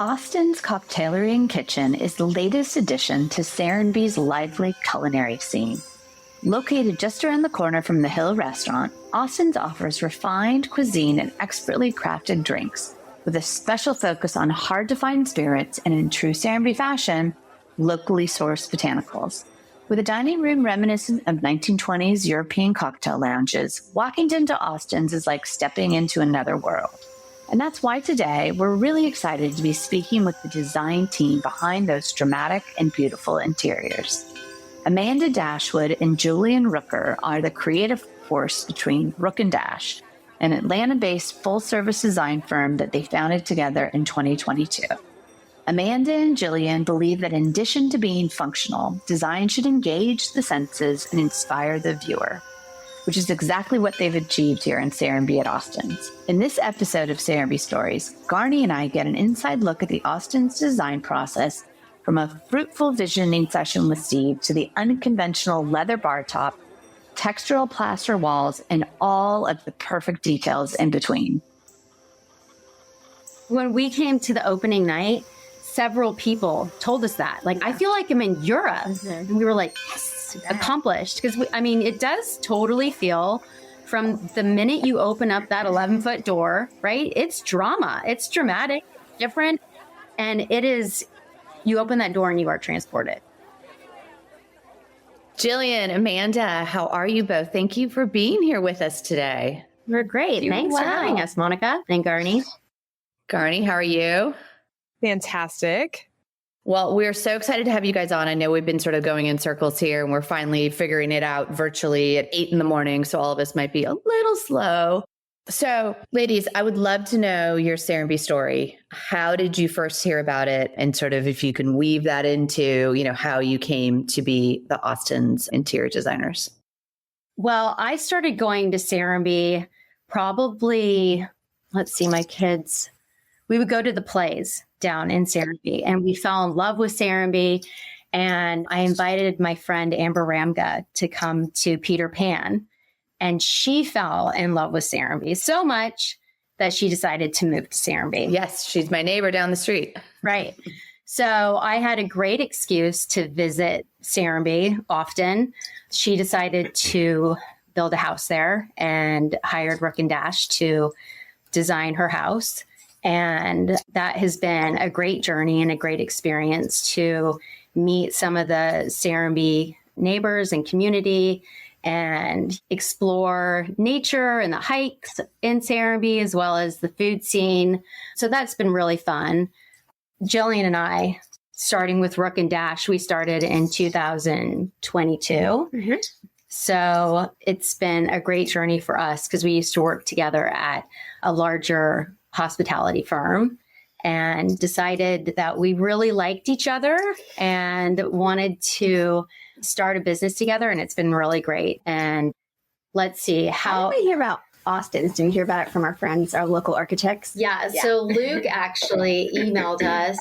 Austin's Cocktailery Kitchen is the latest addition to Serenbe's lively culinary scene. Located just around the corner from the Hill restaurant, Austin's offers refined cuisine and expertly crafted drinks, with a special focus on hard-to-find spirits and, in true Serenbe fashion, locally sourced botanicals. With a dining room reminiscent of 1920s European cocktail lounges, walking into Austin's is like stepping into another world. And that's why today we're really excited to be speaking with the design team behind those dramatic and beautiful interiors. Amanda Dashwood and Jillian Rooker are the creative force between Rook Dash, an Atlanta-based full-service design firm that they founded together in 2022. Amanda and Jillian believe that in addition to being functional, design should engage the senses and inspire the viewer, which is exactly what they've achieved here in Serenbe at Austin's. In this episode of Serenbe Stories, Garnie and I get an inside look at the Austin's design process, from a fruitful visioning session with Steve to the unconventional leather bar top, textural plaster walls, and all of the perfect details in between. When we came to the opening night, several people told us that. Like, I feel like I'm in Europe. Mm-hmm. And we were like, yes, accomplished. Because, it does totally feel, from the minute you open up that 11-foot door, right? It's drama. It's dramatic, different. And it is, you open that door and you are transported. Jillian, Amanda, how are you both? Thank you for being here with us today. We're great. Thanks for having us, Monica and Garnie. Garnie, how are you? Fantastic. Well, we're so excited to have you guys on. I know we've been sort of going in circles here and we're finally figuring it out virtually at 8 a.m. So all of us might be a little slow. So ladies, I would love to know your Serenbe story. How did you first hear about it? And sort of if you can weave that into, how you came to be the Austin's interior designers. Well, I started going to Serenbe probably, my kids, we would go to the plays down in Serenbe and we fell in love with Serenbe. And I invited my friend Amber Ramga to come to Peter Pan. And she fell in love with Serenbe so much that she decided to move to Serenbe. Yes, she's my neighbor down the street. Right. So I had a great excuse to visit Serenbe often. She decided to build a house there and hired Rook Dash to design her house. And that has been a great journey and a great experience to meet some of the Serenbe neighbors and community and explore nature and the hikes in Serenbe, as well as the food scene. So that's been really fun. Jillian and I, starting with Rook Dash, we started in 2022. Mm-hmm. So it's been a great journey for us because we used to work together at a larger hospitality firm and decided that we really liked each other and wanted to start a business together. And it's been really great. And let's see how did we hear about Austin's? Did we hear about it from our friends, our local architects? Yeah. So Luke actually emailed us.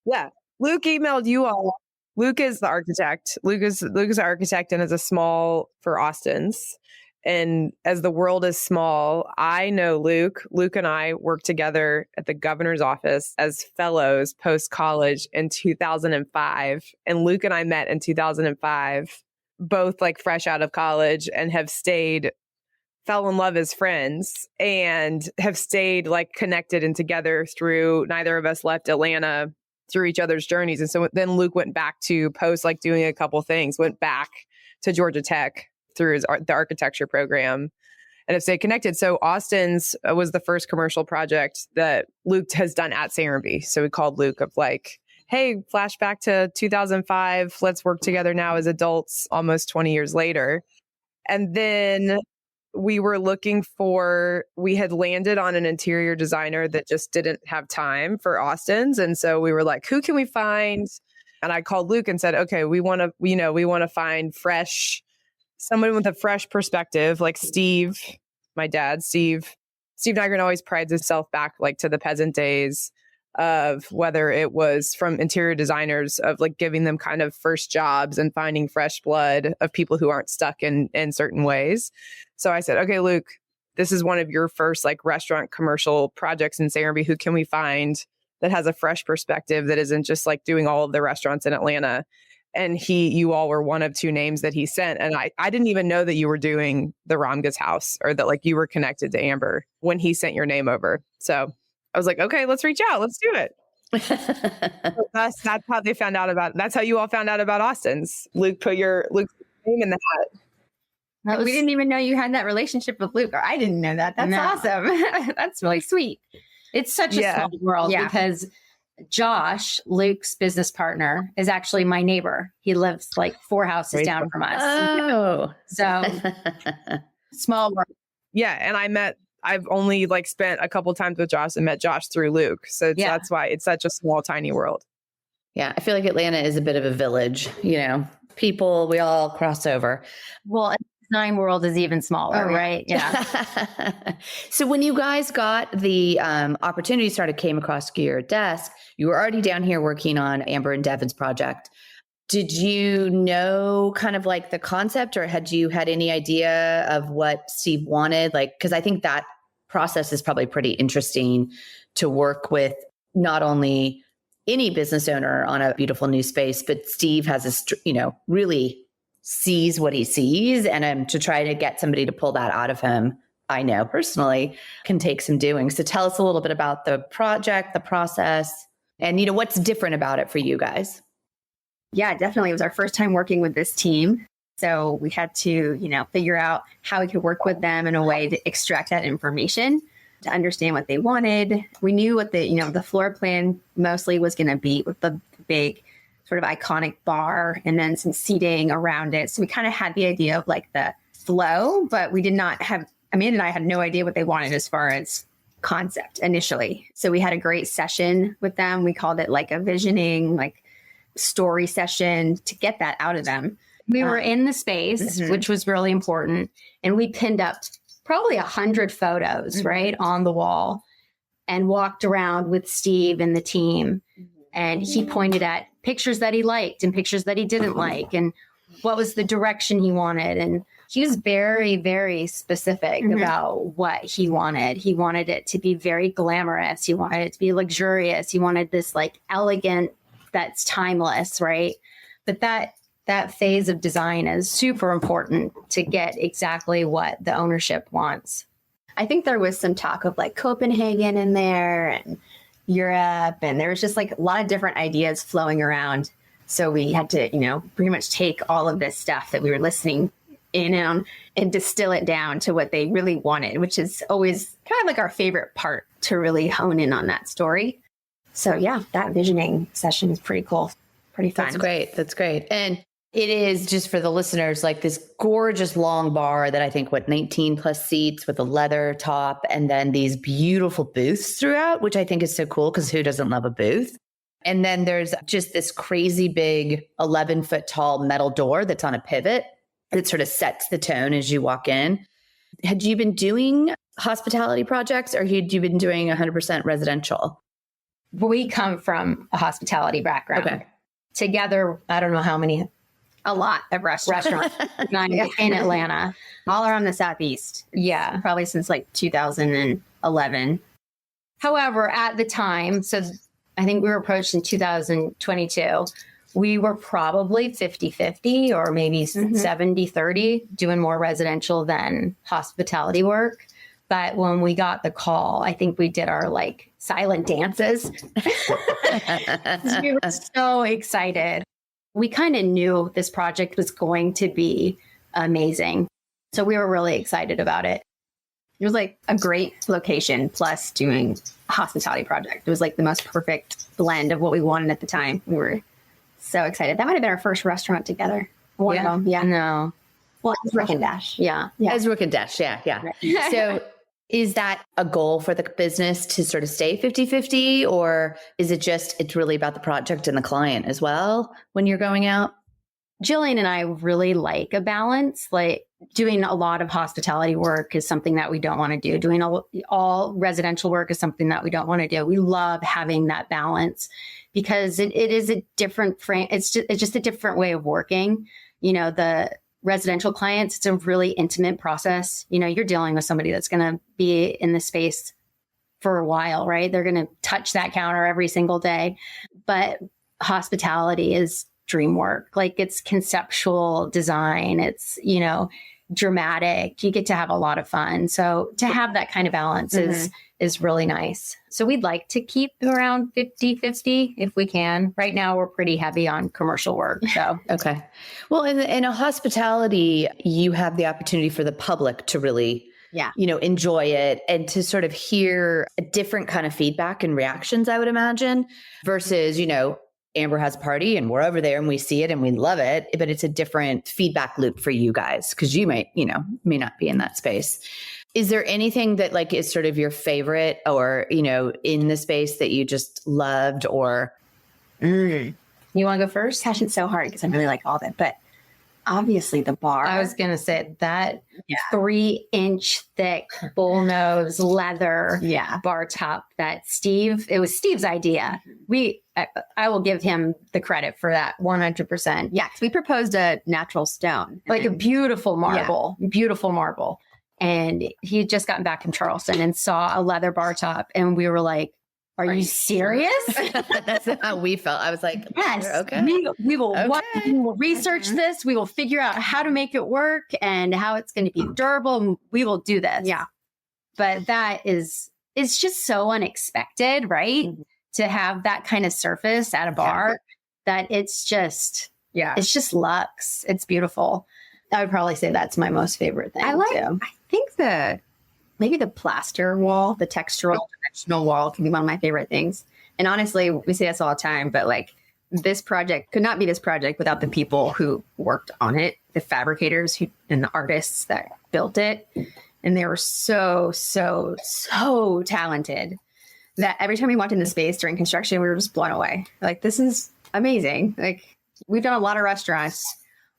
Yeah. Luke emailed you all. Luke is the architect. Luke is the architect and is a small for Austin's. And as the world is small, I know Luke. Luke and I worked together at the governor's office as fellows post-college in 2005. And Luke and I met in 2005, both like fresh out of college, and fell in love as friends and have stayed like connected and together through, neither of us left Atlanta through each other's journeys. And so then Luke went back to doing a couple things, went back to Georgia Tech through the architecture program, and have stayed connected. So Austin's was the first commercial project that Luke has done at Serenbe. So we called Luke of like, hey, flashback to 2005. Let's work together now as adults almost 20 years later. And then we had landed on an interior designer that just didn't have time for Austin's. And so we were like, who can we find? And I called Luke and said, okay, we want to find someone with a fresh perspective, like Steve, my dad, Steve Nygren always prides himself back like to the peasant days of whether it was from interior designers of like giving them kind of first jobs and finding fresh blood of people who aren't stuck in certain ways. So I said, okay, Luke, this is one of your first like restaurant commercial projects in Serenbe. Who can we find? that has a fresh perspective that isn't just like doing all of the restaurants in Atlanta. And you all were one of two names that he sent. And I didn't even know that you were doing the Ramga's house or that like you were connected to Amber when he sent your name over. So I was like, okay, let's reach out. Let's do it. So that's how they found out about, that's how you all found out about Austin's. Luke's name in the hat. We didn't even know you had that relationship with Luke, or I didn't know that. That's awesome. That's really sweet. It's such a small world because Josh, Luke's business partner, is actually my neighbor. He lives like 4 houses down from us. Oh. So small world. Yeah. And I've only like spent a couple times with Josh and met Josh through Luke. So that's why it's such a small, tiny world. Yeah. I feel like Atlanta is a bit of a village, people, we all cross over. Well, design world is even smaller, right? Yeah. So when you guys got the opportunity came across your desk, you were already down here working on Amber and Devin's project. Did you know kind of like the concept, or had you had any idea of what Steve wanted? Like, because I think that process is probably pretty interesting to work with not only any business owner on a beautiful new space, but Steve has really sees what he sees, and to try to get somebody to pull that out of him, I know personally can take some doing. So tell us a little bit about the project, the process, and what's different about it for you guys. Yeah, definitely. It was our first time working with this team. So we had to, figure out how we could work with them in a way to extract that information, to understand what they wanted. We knew what the floor plan mostly was going to be, with the big sort of iconic bar and then some seating around it. So we kind of had the idea of like the flow, but we did not have, Amanda and I had no idea what they wanted as far as concept initially. So we had a great session with them. We called it like a visioning, like story session, to get that out of them. We were in the space, which was really important. And we pinned up probably 100 photos, right, on the wall, and walked around with Steve and the team. And he pointed at pictures that he liked and pictures that he didn't like, and what was the direction he wanted. And he was very, very specific about what he wanted. He wanted it to be very glamorous. He wanted it to be luxurious. He wanted this like elegant, that's timeless, right? But that phase of design is super important to get exactly what the ownership wants. I think there was some talk of like Copenhagen in there and Europe, and there was just like a lot of different ideas flowing around. So we had to, pretty much take all of this stuff that we were listening in on and distill it down to what they really wanted, which is always kind of like our favorite part, to really hone in on that story. So yeah, that visioning session is pretty cool. Pretty fun. That's great. And it is, just for the listeners, like this gorgeous long bar that I think 19 plus seats with a leather top, and then these beautiful booths throughout, which I think is so cool because who doesn't love a booth? And then there's just this crazy big 11-foot tall metal door that's on a pivot that sort of sets the tone as you walk in. Had you been doing hospitality projects, or had you been doing 100% residential? We come from a hospitality background. Okay. Together, I don't know how many. A lot of restaurants in Atlanta, all around the Southeast. Yeah. Probably since like 2011. However, at the time, so I think we were approached in 2022, we were probably 50-50 or maybe 70-30, doing more residential than hospitality work. But when we got the call, I think we did our like silent dances. We were so excited. We kind of knew this project was going to be amazing. So we were really excited about it. It was like a great location plus doing a hospitality project. It was like the most perfect blend of what we wanted at the time. We were so excited. That might have been our first restaurant together. One of them. Yeah. No. Well, it was Rook and Dash. Yeah. As Rook and Dash. Yeah. Right. So is that a goal for the business to sort of stay 50-50, or is it just, it's really about the project and the client as well when you're going out? Jillian and I really like a balance. Like doing a lot of hospitality work is something that we don't want to do. Doing all residential work is something that we don't want to do. We love having that balance because it is a different frame. It's just a different way of working. The residential clients, it's a really intimate process. You're dealing with somebody that's going to be in the space for a while, right? They're going to touch that counter every single day. But hospitality is dream work. Like it's conceptual design. It's, dramatic. You get to have a lot of fun. So to have that kind of balance is really nice. So we'd like to keep around 50-50 if we can. Right now, we're pretty heavy on commercial work. So Okay. Well, in a hospitality, you have the opportunity for the public to really, enjoy it and to sort of hear a different kind of feedback and reactions, I would imagine, versus, Amber has a party and we're over there and we see it and we love it, but it's a different feedback loop for you guys because you may not be in that space. Is there anything that like is sort of your favorite or, in the space that you just loved or? You want to go first? Gosh, it's so hard because I really like all of it, but obviously the bar. I was going to say that 3-inch thick bullnose leather bar top that it was Steve's idea. I will give him the credit for that 100%. Yeah, because we proposed a natural stone. Like a beautiful marble. And he had just gotten back from Charleston and saw a leather bar top. And we were like, are you serious? That's how we felt. I was like, yes, okay. We will research this. We will figure out how to make it work and how it's going to be durable. And we will do this. Yeah. But it's just so unexpected, right? Mm-hmm. To have that kind of surface at a bar that it's just luxe. It's beautiful. I would probably say that's my most favorite thing. I think maybe the plaster wall, the textural dimensional wall can be one of my favorite things. And honestly, we say this all the time, but like this project could not be this project without the people who worked on it, the fabricators and the artists that built it. And they were so, so, so talented that every time we walked in the space during construction, we were just blown away. Like, this is amazing. Like, we've done a lot of restaurants,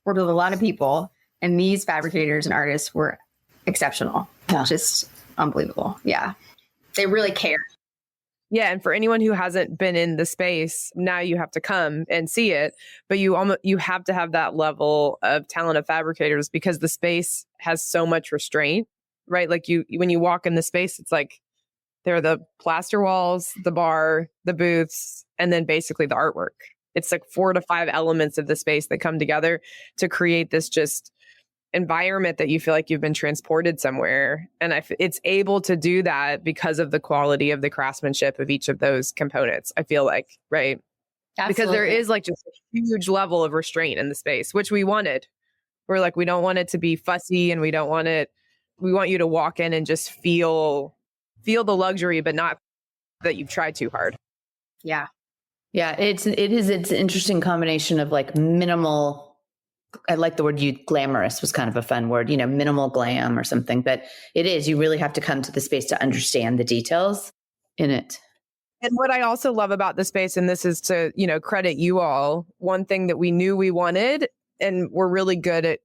worked with a lot of people, and these fabricators and artists were exceptional. Yeah. Just unbelievable. Yeah. They really care. Yeah. And for anyone who hasn't been in the space, now you have to come and see it. But you have to have that level of talent of fabricators because the space has so much restraint, right? Like when you walk in the space, it's like there are the plaster walls, the bar, the booths, and then basically the artwork. It's like 4 to 5 elements of the space that come together to create this just environment that you feel like you've been transported somewhere. And it's able to do that because of the quality of the craftsmanship of each of those components, I feel like, right? Absolutely. Because there is like just a huge level of restraint in the space, which we wanted. We're like, we don't want it to be fussy and we want you to walk in and just feel the luxury, but not that you've tried too hard. Yeah. Yeah. It's an interesting combination of like minimal. I like the word glamorous was kind of a fun word, minimal glam or something, but it is, you really have to come to the space to understand the details in it. And what I also love about the space, and this is to, credit you all, one thing that we knew we wanted, and we're really good at,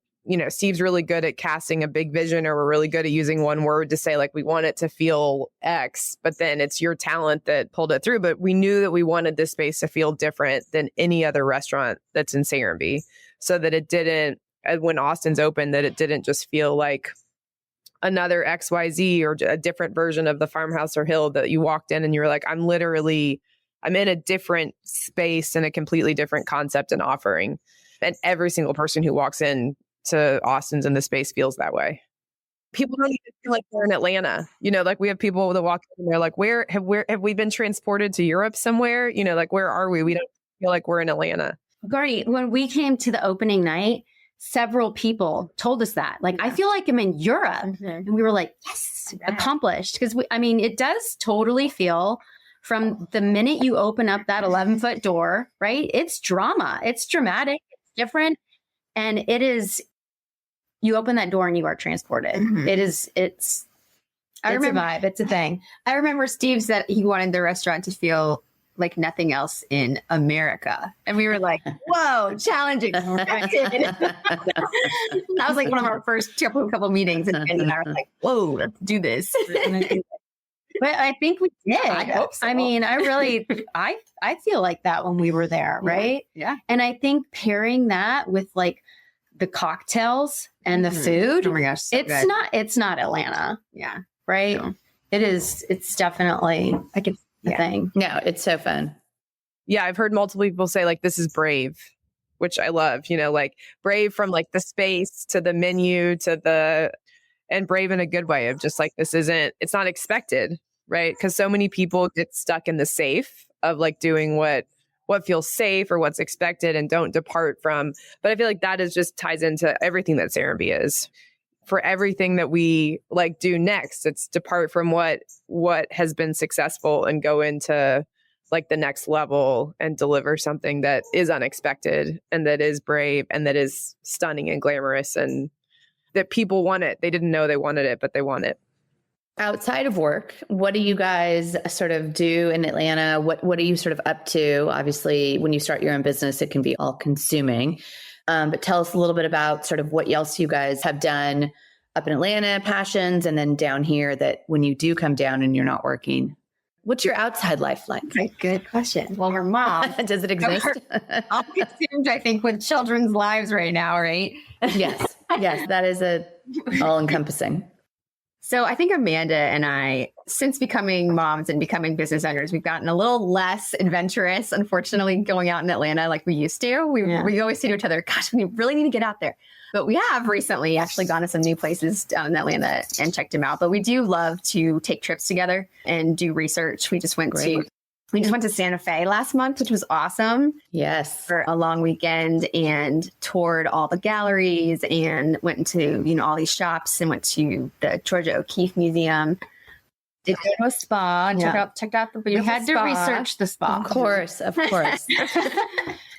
Steve's really good at casting a big vision, or we're really good at using one word to say, like, we want it to feel X, but then it's your talent that pulled it through. But we knew that we wanted this space to feel different than any other restaurant that's in Serenbe, so that it didn't, when Austin's open, that it didn't just feel like another XYZ or a different version of the farmhouse or hill that you walked in and you were like, I'm in a different space and a completely different concept and offering. And every single person who walks in to Austin's in the space feels that way. People don't even feel like they're in Atlanta. Like we have people that walk in and they're like, where have we been transported to Europe somewhere? Like, where are we? We don't feel like we're in Atlanta. Garnie, when we came to the opening night, several people told us that. Like, I feel like I'm in Europe. Mm-hmm. And we were like, yes, accomplished. Because, it does totally feel from the minute you open up that 11-foot door, right? It's drama. It's dramatic. It's different. And it is, you open that door and you are transported. Mm-hmm. It's a vibe. It's a thing. I remember Steve said he wanted the restaurant to feel like nothing else in America. And we were like, whoa, challenging. That was like one of our first couple meetings. And I was like, whoa, let's do this. But I think we did. I hope so. I feel like that when we were there, right? Yeah. And I think pairing that with like the cocktails and the food. Oh my gosh. It's not Atlanta. Yeah. Right. No. It is. It's definitely a thing. No, it's so fun. Yeah, I've heard multiple people say like this is brave, which I love, like brave from like the space to the menu and brave in a good way of just like it's not expected, right? Because so many people get stuck in the safe of like doing what feels safe or what's expected and don't depart from. But I feel like that just ties into everything that Serenbe is. For everything that we like do next, it's depart from what has been successful and go into like the next level and deliver something that is unexpected and that is brave and that is stunning and glamorous and that people want it. They didn't know they wanted it, but they want it. Outside of work, what do you guys sort of do in Atlanta? What are you sort of up to? Obviously, when you start your own business, it can be all consuming. But tell us a little bit about sort of what else you guys have done up in Atlanta, passions, and then down here that when you do come down and you're not working, what's your outside life like? Right, good question. Well, her mom. Does it exist? I'm consumed, I think, with children's lives right now, right? Yes, that is all encompassing. So I think Amanda and I, since becoming moms and becoming business owners, we've gotten a little less adventurous, unfortunately, going out in Atlanta like we used to. We always say to each other, gosh, we really need to get out there. But we have recently actually gone to some new places down in Atlanta and checked them out. But we do love to take trips together and do research. We just went to Santa Fe last month, which was awesome. Yes. For a long weekend and toured all the galleries and went into, all these shops and went to the Georgia O'Keeffe Museum. Did go to a spa and checked out the beautiful We had to research the spa. Of course.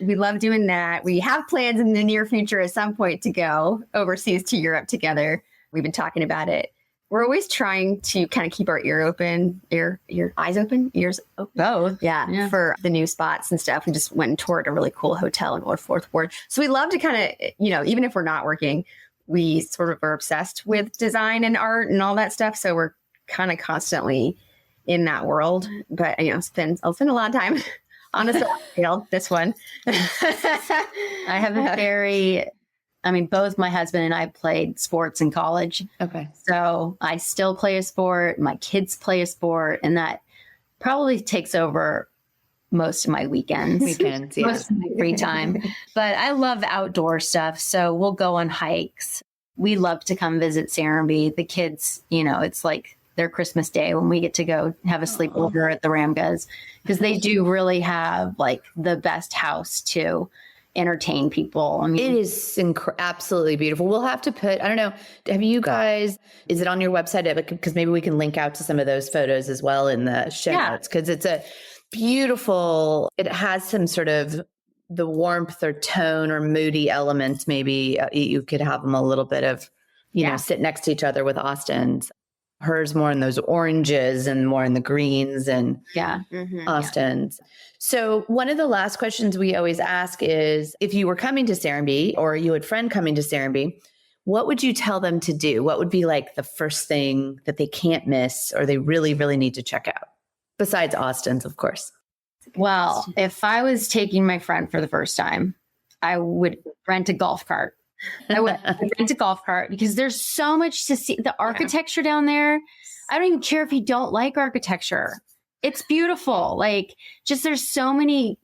We love doing that. We have plans in the near future at some point to go overseas to Europe together. We've been talking about it. We're always trying to kind of keep our eyes open, ears open. Both. Yeah, for the new spots and stuff. We just went and toured a really cool hotel in Old Fourth Ward. So we love to kind of, even if we're not working, we sort of are obsessed with design and art and all that stuff. So we're kind of constantly in that world. But, I'll spend a lot of time on a solar field, this one. I have both my husband and I played sports in college. Okay. So I still play a sport. My kids play a sport. And that probably takes over most of my weekends. Yeah. Most of my free time. But I love outdoor stuff. So we'll go on hikes. We love to come visit Serenbe. The kids, it's like their Christmas day when we get to go have a sleepover at the Ramgas, because they do really have like the best house to entertain people. I mean, it is absolutely beautiful. We'll have to put, I don't know, have you guys, is it on your website? Because maybe we can link out to some of those photos as well in the show notes, because it's a beautiful, it has some sort of the warmth or tone or moody elements. Maybe you could have them a little bit of, sit next to each other with Austin's. Hers more in those oranges and more in the greens and Austin's. Yeah. So one of the last questions we always ask is, if you were coming to Serenbe or you had a friend coming to Serenbe, what would you tell them to do? What would be like the first thing that they can't miss or they really, really need to check out? Besides Austin's, of course. Well, if I was taking my friend for the first time, I would rent a golf cart. I would rent a golf cart because there's so much to see. The architecture down there, I don't even care if you don't like architecture. It's beautiful. Like, just there's so many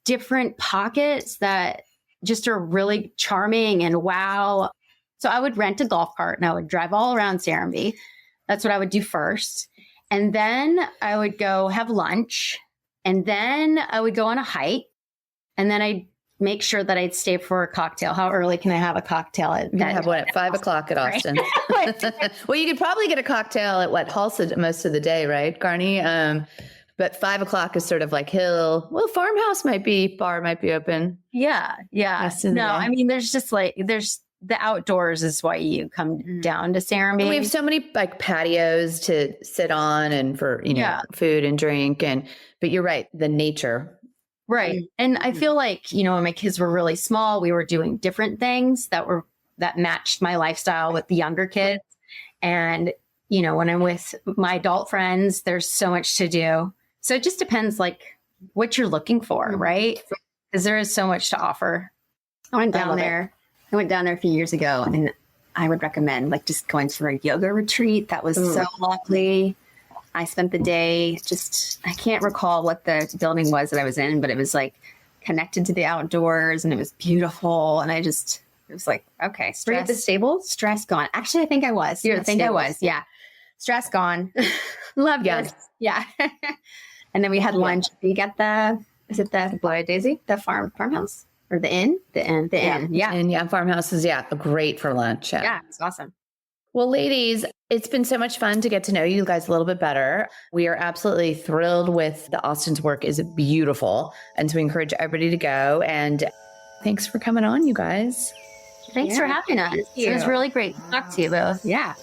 different pockets that just are really charming and wow. So I would rent a golf cart and I would drive all around Serenbe. That's what I would do first. And then I would go have lunch. And then I would go on a hike. And then I'd make sure that I'd stay for a cocktail. How early can I have a cocktail? You can have one at 5 o'clock at Austin. Well, you could probably get a cocktail at Halsted most of the day, right, Garnie? But 5 o'clock is sort of like Hill. Well, farmhouse bar might be open. Yeah. No, I mean, there's the outdoors is why you come down to Serenbe. And we have so many like patios to sit on and for, food and drink. But you're right, the nature. Right. And I feel like, when my kids were really small, we were doing different things that matched my lifestyle with the younger kids. And, when I'm with my adult friends, there's so much to do. So it just depends like what you're looking for, right? Because there is so much to offer. I went down there a few years ago, and I would recommend like just going for a yoga retreat. That was so lovely. I spent the day I can't recall what the building was that I was in, but it was like connected to the outdoors and it was beautiful. And it was like, okay, Were you at the stables? stress gone. Actually, I think I was. You're at I think I stables. was. Yeah. Stress gone. Love Yes. Yeah. And then we had lunch. You get is it the Blue-eyed Daisy? the farmhouse or the inn? The inn. Yeah. And yeah, farmhouses, great for lunch. Yeah. It's awesome. Well, ladies, it's been so much fun to get to know you guys a little bit better. We are absolutely thrilled with the Austin's work is beautiful. And so we encourage everybody to go. And thanks for coming on, you guys. Thanks for having us. It was really great to talk to you both. Yeah.